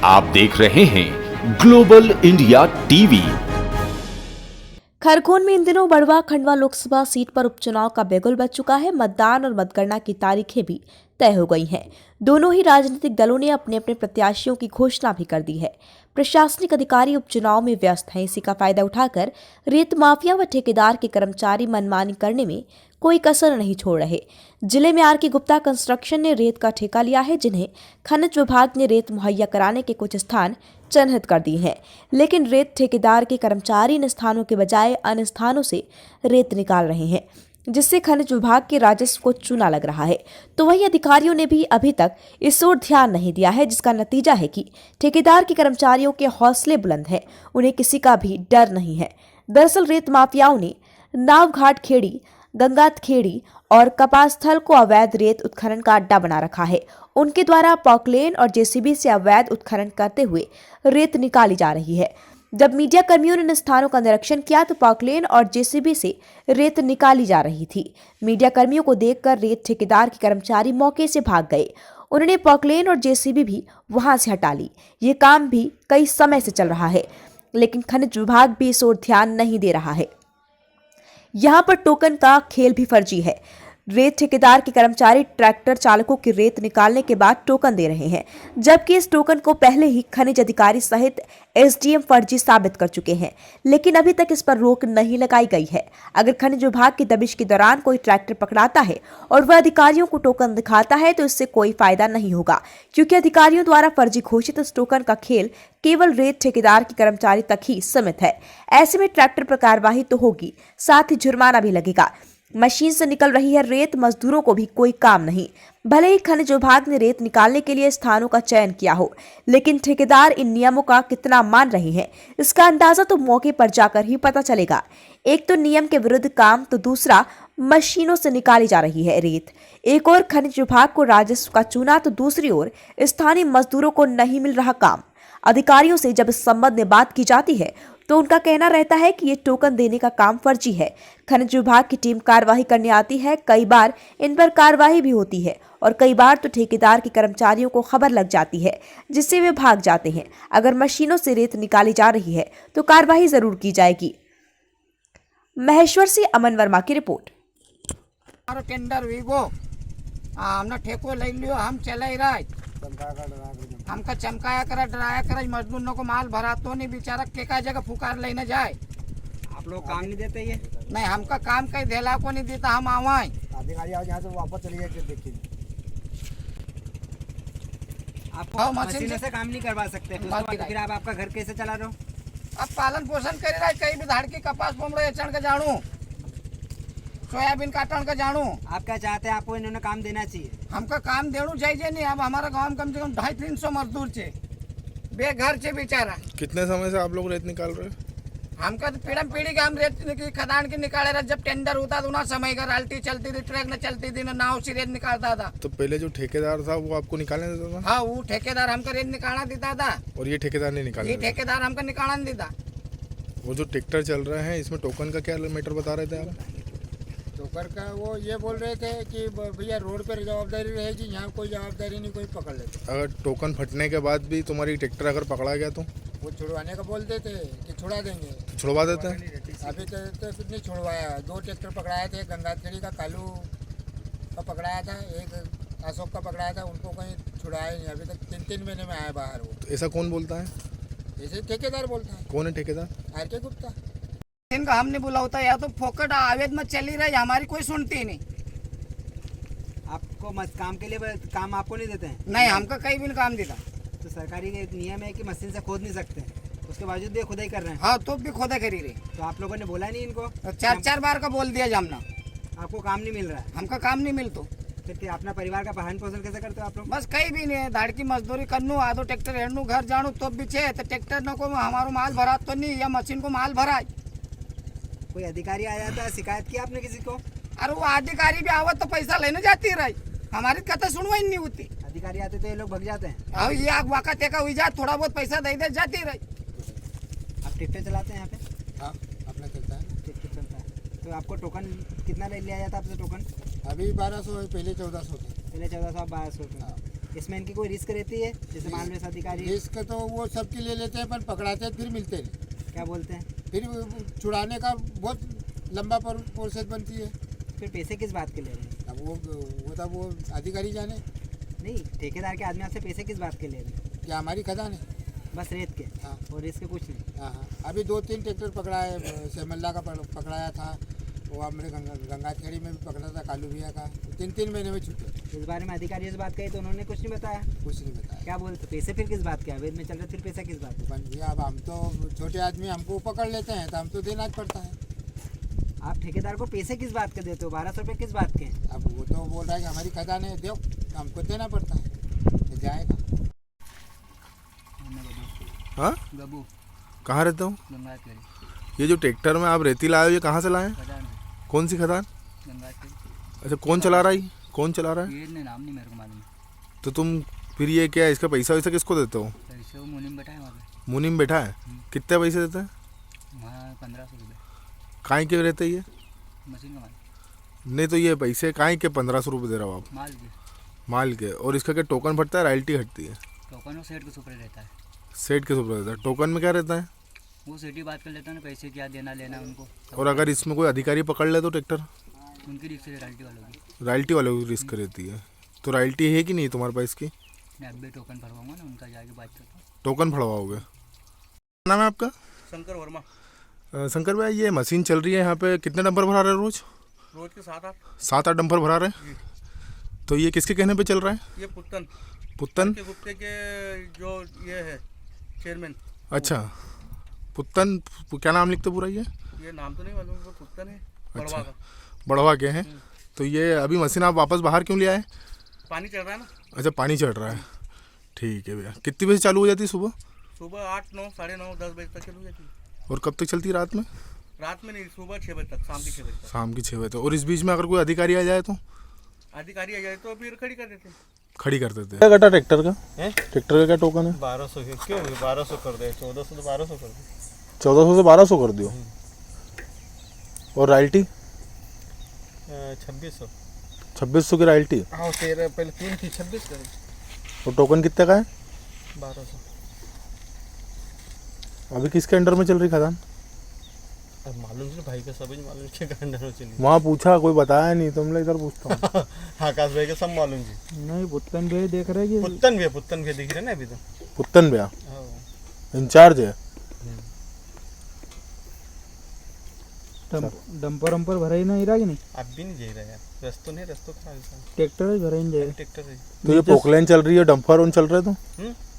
आप देख रहे हैं ग्लोबल इंडिया टीवी। खरगोन में इन दिनों बड़वा खंडवा लोकसभा सीट पर उपचुनाव का बिगुल बज चुका है। मतदान और मतगणना की तारीखें भी तय हो गई हैं। दोनों ही राजनीतिक दलों ने अपने अपने प्रत्याशियों की घोषणा भी कर दी है। प्रशासनिक अधिकारी उपचुनाव में व्यस्त हैं। इसी का फायदा उठाकर रेत माफिया व ठेकेदार के कर्मचारी मनमानी करने में कोई कसर नहीं छोड़ रहे। जिले में आर के गुप्ता कंस्ट्रक्शन ने रेत का ठेका लिया है, जिन्हें खनिज विभाग ने रेत मुहैया कराने के कुछ स्थान चिन्हित कर दिए हैं, लेकिन रेत ठेकेदार के कर्मचारी इन स्थानों के बजाय अन्य स्थानों से रेत निकाल रहे हैं, जिससे खनिज विभाग के राजस्व को चूना लग रहा है। तो वहीं अधिकारियों ने भी अभी तक इस ओर ध्यान नहीं दिया है, जिसका नतीजा है कि ठेकेदार के कर्मचारियों के हौसले बुलंद हैं, उन्हें किसी का भी डर नहीं है। दरअसल रेत माफियाओं ने नावघाट खेड़ी, गंगात खेड़ी और कपास स्थल को अवैध रेत उत्खनन का अड्डा बना रखा है। उनके द्वारा पॉकलेन और जेसीबी से अवैध उत्खनन करते हुए रेत निकाली जा रही है। जब मीडिया कर्मियों ने इन स्थानों का निरीक्षण किया तो पॉकलेन और जेसीबी से रेत निकाली जा रही थी। मीडिया कर्मियों को देखकर रेत ठेकेदार के कर्मचारी मौके से भाग गए। उन्होंने पॉकलेन और जेसीबी भी वहां से हटा ली। ये काम भी कई समय से चल रहा है, लेकिन खनिज विभाग भी इस ओर ध्यान नहीं दे रहा है। यहाँ पर टोकन का खेल भी फर्जी है। रेत ठेकेदार के कर्मचारी ट्रैक्टर चालकों की रेत निकालने के बाद टोकन दे रहे हैं, जबकि इस टोकन को पहले ही खनिज अधिकारी सहित एसडीएम फर्जी साबित कर चुके हैं, लेकिन अभी तक इस पर रोक नहीं लगाई गई है। अगर खनिज विभाग की दबिश के दौरान कोई ट्रैक्टर पकड़ाता है और वह अधिकारियों को टोकन दिखाता है तो इससे कोई फायदा नहीं होगा, क्योंकि अधिकारियों द्वारा फर्जी घोषित इस टोकन का खेल केवल रेत ठेकेदार के कर्मचारी तक ही सीमित है। ऐसे में ट्रैक्टर पर कार्रवाई तो होगी, साथ ही जुर्माना भी लगेगा। मशीन से निकल रही है रेत, मजदूरों को भी कोई काम नहीं। भले ही खनिज विभाग ने रेत निकालने के लिए स्थानों का चयन किया हो, लेकिन ठेकेदार इन नियमों का कितना मान रहे हैं, इसका अंदाजा तो मौके पर जाकर ही पता चलेगा। एक तो नियम के विरुद्ध काम, तो दूसरा मशीनों से निकाली जा रही है रेत। एक और खनिज विभाग को राजस्व का चूना, तो दूसरी ओर स्थानीय मजदूरों को नहीं मिल रहा काम। अधिकारियों से जब इस संबंध में बात की जाती है तो उनका कहना रहता है कि ये टोकन देने का काम फर्जी है। खनिज विभाग की टीम कार्रवाई करने आती है, कई बार इन पर कार्रवाई भी होती है और कई बार तो ठेकेदार के कर्मचारियों को खबर लग जाती है, जिससे वे भाग जाते हैं। अगर मशीनों से रेत निकाली जा रही है तो कार्रवाई जरूर की जाएगी। महेश्वर से अमन वर्मा की रिपोर्ट। टेंडर वीगो हमने ठेको ले लियो, हम चले ही रहा हमका चमकाया करा, डराया करा, मजदूरों को माल भरा तो नहीं, बेचारा के का जगह फुकार लेने जाए। आप लोग काम नहीं देते ये? नहीं, हमका काम कहीं धेला को नहीं देता, हम आवाए अधिकारी आओ यहाँ से वापस चली जाए। देखिए हाँ, आप मशीन से काम नहीं करवा सकते, फिर आप आपका घर कैसे चला रहे हो? अब पालन पोषण कर रहा है, कहीं भी धाड़ की कपास पोमड़े चढ़ के जानू, सोयाबीन काटन का जानू। आप क्या चाहते हैं? आपको इन्होंने काम देना चाहिए। हमका काम देना चाहिए नहीं। अब हमारा गांव में कम से कम 250-300 मजदूर छे, बेघर छे बेचारा। कितने समय से आप लोग रेत निकाल रहे हो? हमका तो पीढ़ी पीढ़ी का हम रेत की खदान की निकाले रहे। जब टेंडर होता तो ना समय का राल्टी चलती थी, ट्रक न चलती थी, न नाव से रेत निकालता था। तो पहले जो ठेकेदार था वो आपको निकालने देता था? हाँ, वो ठेकेदार हमका रेत निकालना देता था। और ये ठेकेदार नहीं निकालने ये देता? ठेकेदार हमका निकालना नहीं देता। वो जो ट्रैक्टर चल रहे हैं इसमें टोकन का क्या मीटर बता रहे थे आप? टोकर का वो ये बोल रहे थे कि भैया रोड पर जवाबदारी रहेगी, यहाँ कोई जवाबदारी नहीं, कोई पकड़ लेते। अगर टोकन फटने के बाद भी तुम्हारी ट्रैक्टर अगर पकड़ा गया तो वो छुड़वाने का बोलते थे कि छुड़ा देंगे, तो छुड़वा देते हैं? अभी तो नहीं छुड़वाया। 2 ट्रैक्टर पकड़ाए थे, गंगाखेड़ी का कालू का पकड़ाया था, एक अशोक का पकड़ाया था, उनको कहीं छुड़ाया नहीं। अभी तक 3-3 महीने में आए बाहर। वो तो ऐसा कौन बोलता है? ऐसे ठेकेदार बोलता है। कौन है ठेकेदार? आर के गुप्ता। इनका हम नहीं बुलाता, या तो फोकट आवेद में चली रही, हमारी कोई सुनती नहीं। आपको काम के लिए काम आपको नहीं देते हैं? नहीं, हमका कहीं भी नहीं काम देता। तो सरकारी का एक नियम है कि मशीन से खोद नहीं सकते, उसके बावजूद भी खुदाई कर रहे हैं। हाँ, तो भी खोदा करी रही। तो आप लोगों ने बोला नहीं इनको? 4-4 बार का बोल दिया जामना। आपको काम नहीं मिल रहा है? हमका काम नहीं मिलतो। फिर अपना परिवार का पालन पोषण कैसे करते हो आप लोग? बस कहीं भी नहीं है, धाड़ की मजदूरी करनू, आधो ट्रैक्टर हेड़नू, घर जाणू तो भी छे तो ट्रैक्टर न को हमारो माल भरा तो नहीं, या मशीन को माल भरा। कोई अधिकारी आ जाता है, शिकायत की आपने किसी को? अरे वो अधिकारी भी आवत तो पैसा लेने जाती रही, हमारी कथा सुनवाई नहीं होती। अधिकारी आते तो ये लोग भग जाते हैं। अब ये आग वाका टेका हुई जा, थोड़ा बहुत पैसा दे दे जाती रही। आप ट्रैक्टर चलाते हैं यहाँ पे? हाँ, अपना चलता है। ट्रैक्टर चलता है। तो आपको टोकन कितना ले लिया जाता है आपसे? टोकन अभी 1200 है, पहले 1400 थे। पहले 1400, आप 1200 हाँ। इसमें इनकी कोई रिस्क रहती है, जैसे मान लो इस अधिकारी रिस्क तो वो सबके ले लेते हैं, पर पकड़ाते हैं फिर मिलते नहीं। क्या बोलते हैं, फिर छुड़ाने का बहुत लंबा प्रोसेस बनती है। फिर पैसे किस बात के ले रहे हैं? अब वो अधिकारी जाने नहीं, ठेकेदार के आदमी आपसे पैसे किस बात के ले रहे हैं? क्या हमारी खदान है। बस रेत के हाँ। और रिस्क कुछ नहीं। हाँ हाँ, अभी 2-3 ट्रैक्टर पकड़ाए, सेमल्ला का पकड़ाया था, वो हमने गंगाखेड़ी में भी पकड़ा था, कालू भैया का, 3-3 महीने में छूटे। इस बारे में अधिकारी से बात कही तो उन्होंने कुछ नहीं बताया। कुछ नहीं बताया। क्या बोलते, पैसे फिर किस बात के, अवैध में चल रहे, फिर पैसा किस बात के? भैया अब हम तो छोटे आदमी, हमको पकड़ लेते हैं तो हम तो देना पड़ता है। आप ठेकेदार को पैसे किस बात के देते हो? 1200 रुपये किस बात के हैं? अब वो तो बोल रहा है कि हमारी खदान है, दो तो हमको देना पड़ता है, तो जाएगा। हाँ, गबू कहाँ रहते हो? गंगाखेड़ी ये जो ट्रैक्टर में आप रेती लाए हो, ये कहाँ से लाए हैं? खदान है कौन सी खदान? गंगाखेड़ी। अच्छा, कौन चला रहा है? कौन चला रहा है? ये ने नाम नहीं मेरे को मालूम। तो तुम फिर ये क्या, इसका पैसा वैसा किसको देते हो? पैसे वो मुनीम बैठा है वहाँ पे, मुनीम बैठा है, कितने पैसे देते हैं? वहाँ 1500 रुपये काहे के रहते ये? मशीन का माल, नहीं तो ये पैसे काहे के 1500 रुपये दे रहा हो आप? माल के माल के। और इसका क्या टोकन फटता है, रॉयल्टी हटती है? टोकन वो सेठ के सुपरे रहता है। सेट के ऊपर रहता है। टोकन में क्या रहता है? वो सेठ ही बात कर लेता है ना, पैसे क्या देना लेना उनको। और अगर इसमें कोई अधिकारी पकड़ ले तो ट्रैक्टर, उनकी रिक्स रॉयल्टी वालों की। रॉयल्टी वालों की रिस्क रहती है। तो रॉयल्टी है कि नहीं तुम्हारे पास की? मैं अब भी टोकन भरवाऊंगा ना, उनका जाके बात करता हूँ। टोकन फड़वाओगे? क्या नाम है आपका? शंकर वर्मा। शंकर भाई, ये मशीन चल रही है यहाँ पे, कितने डंपर भरा रहे हैं रोज? रोज के 7-8। 7-8 डंपर भरा रहे हैं। तो ये किसके कहने पे चल रहा है? ये पुत्तन पुत्तन के गुप्ते के जो ये है चेयरमैन। अच्छा, पुत्तन क्या नाम लिखते पूरा ये? ये नाम तो नहीं मालूम, वो पुत्तन है बड़वा का। बढ़वा के हैं। तो ये अभी मशीन आप वापस बाहर क्यों ले आए? पानी चल रहा है ना। अच्छा, पानी चढ़ रहा है। ठीक है भैया। कितनी बजे चालू हो जाती है सुबह? सुबह 8, 9, 9:30, 10 बजे तक चलू जाती है। और कब तक चलती है रात में? रात में नहीं, सुबह 6 बजे तक, शाम के 6 बजे तक। शाम की 6 बजे तक। और इस बीच में अगर कोई अधिकारी आ जाए तो अधिकारी आ जाए तो फिर खड़ी कर देते हैं। खड़ी कर देते हैं। क्या कटा ट्रैक्टर का? ट्रैक्टर का क्या टोकन है? 1200 क्यों 1200 कर दे, 1400 तो 1200 कर दे। 1400 से 1200 कर दियो। और रॉयल्टी 2600। 2600 की रॉयल्टी। हाँ, 13 पहले 3 थी, 26 कर। और टोकन कितने का है? 1200। अभी किसके अंडर में चल रही खदान? अब मालूम नहीं भाई का, सभी मालूम क्या अंडर में चली। वहाँ पूछा, कोई बताया नहीं, तुमने इधर पूछता हूँ। आकाश भाई का सब मालूम जी। नहीं, पुत्तन भी देख रहे हैं। पुत्तन भी दिख रहे ना अभी तो। पुत्तन भैया हाँ। इंचार्ज है। डंपर वंपर भरा ही नहीं रहा कि नहीं? अब भी नहीं जा रहा यार, रस्तों नहीं, रस्तों खराब है। ट्रैक्टर भरा ही नहीं जाएगा। ट्रैक्टर है। तो ये पोकलैन चल रही है, डंपर उन चल रहे तो